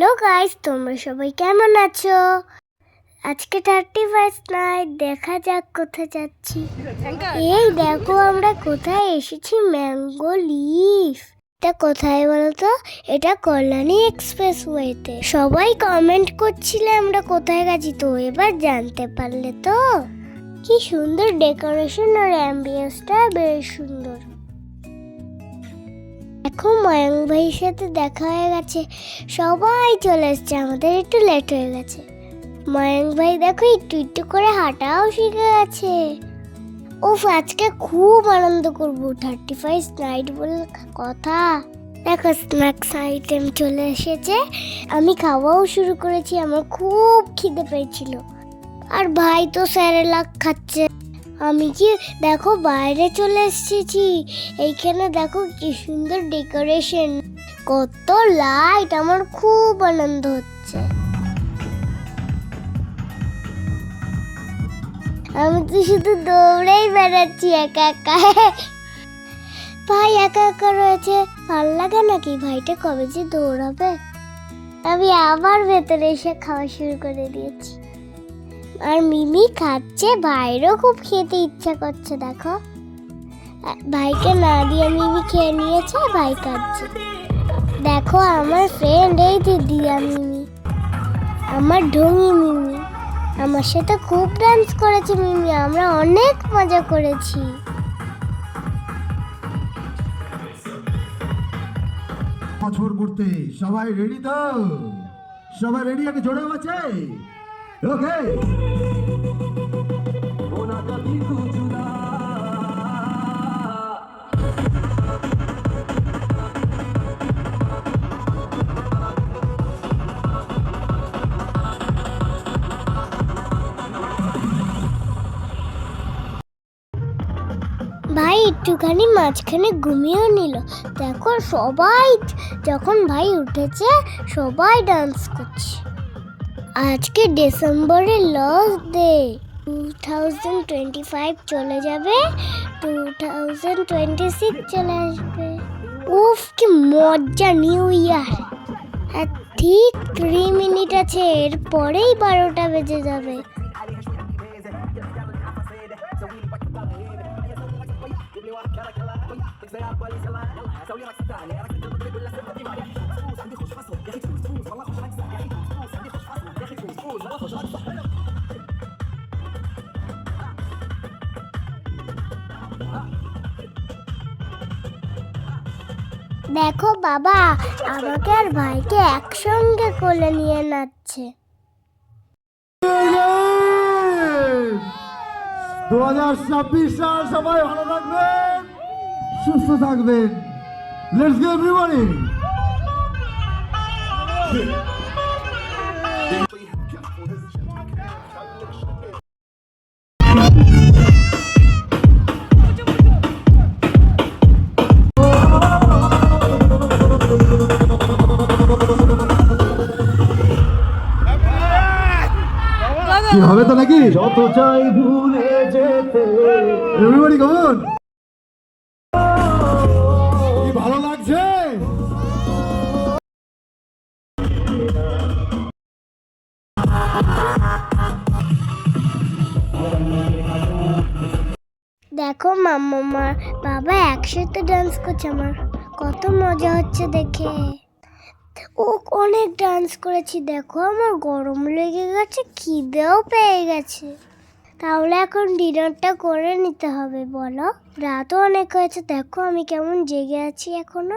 Hello guys, তোমরা সবাই কেমন আছো? আজকে 31st নাইট, দেখা যাক কোথায় যাচ্ছি। এই দেখো আমরা কোথায় এসেছি, ম্যাঙ্গো লিফ। এটা কোথায় বলতো? এটা কল্যাণী এক্সপ্রেসওয়েতে। সবাই কমেন্ট করছিলে আমরা কোথায় গেছি, তো এবার জানতে পারলে তো? কি সুন্দর ডেকোরেশন আর অ্যাম্বিয়েন্সটা বেশ সুন্দর। এখন ময়ঙ্ক ভাইয়ের সাথে দেখা হয়ে গেছে, সবাই চলে এসছে, আমাদের একটু লেট হয়ে গেছে। ময়ঙ্ক ভাই দেখো একটু একটু করে হাঁটাও শিখে গেছে। ওফ, আজকে খুব আনন্দ করবো, 31st নাইট বলে কথা। দেখো স্ন্যাক্স আইটেম চলে এসেছে, আমি খাওয়াও শুরু করেছি, আমার খুব খিদে পেয়েছিল। আর ভাই তো স্যারেলাক খাচ্ছে। আমি কি দেখো বাইরে চলে এসেছি, এইখানে দেখো কি সুন্দর ডেকোরেশন, কত লাইট, আমার খুব আনন্দ হচ্ছে। আমি তো শুধু দৌড়েই বেড়াচ্ছি একা একা। ভাই একা একা রয়েছে, ভালো লাগে নাকি? ভাইটা কবে যে দৌড়াবে। আমি আবার ভেতরে এসে খাওয়া শুরু করে দিয়েছি। আর মিমি খাচ্ছে, ভাইয়েরও খুব খেতে ইচ্ছা করছে। দেখো ভাইকে না দিয়ে মিমি খেয়ে নিয়েছে, ভাই খাচ্ছে। দেখো আমার ফ্রেন্ড, এই যে দিয়া মিমি, আমার ঢঙি মিমি, আমার সাথে খুব ডান্স করেছে মিমি, আমরা অনেক মজা করেছি। বছর করতে সবাই রেডি তো? সবাই রেডি? আগে জোরে আছে? ওকে। ভাই একটুখানি মাঝখানে ঘুমিয়েও নিল। দেখো সবাই, যখন ভাই উঠেছে সবাই ডান্স করছে। আজকে ডিসেম্বরের লাস্ট ডে, 2025 চলে যাবে, 2026 চলে আসবে। উফ কি মজা, নিউ ইয়ার। আর ঠিক 3 মিনিট আছে, এরপরেই 12টা বেজে যাবে। দেখো বাবা আমাকে আর ভাইকে একসঙ্গে কোলে নিয়ে নাচছে। 2026 সাল সবাই ভালো থাকবেন, সুস্থ থাকবেন। Let's go everybody. কি হবে তো নাকি? যত চাই ভুলে যেতে। এভরিবডি কেমন? কি ভালো লাগছে? দেখো মাম্মা বাবা একসাথে ডান্স করছে, আমার কত মজা হচ্ছে দেখে। ও অনেক ডান্স করেছি, দেখো আমার গরম লেগে গেছে, খিদেও পেয়ে গেছে। তাহলে এখন ডিনারটা করে নিতে হবে, বলো? রাতও অনেক হয়েছে, দেখো আমি কেমন জেগে আছি এখনো।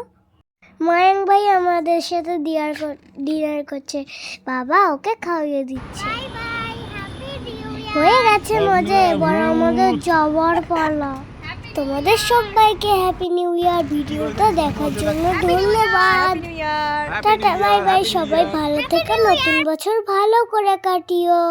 ময়ঙ্ক ভাই আমাদের সাথে ডিনার করছে, বাবা ওকে খাইয়ে দিচ্ছে। হয়ে গেছে মজা, এবার আমাদের যাওয়ার পালা। তোমাদের সবাইকে হ্যাপি নিউ ইয়ার। ভিডিওটা দেখার জন্য ধন্যবাদ। টাটা বাই বাই, সবাই ভালো থেকে নতুন বছর ভালো করে কাটিও।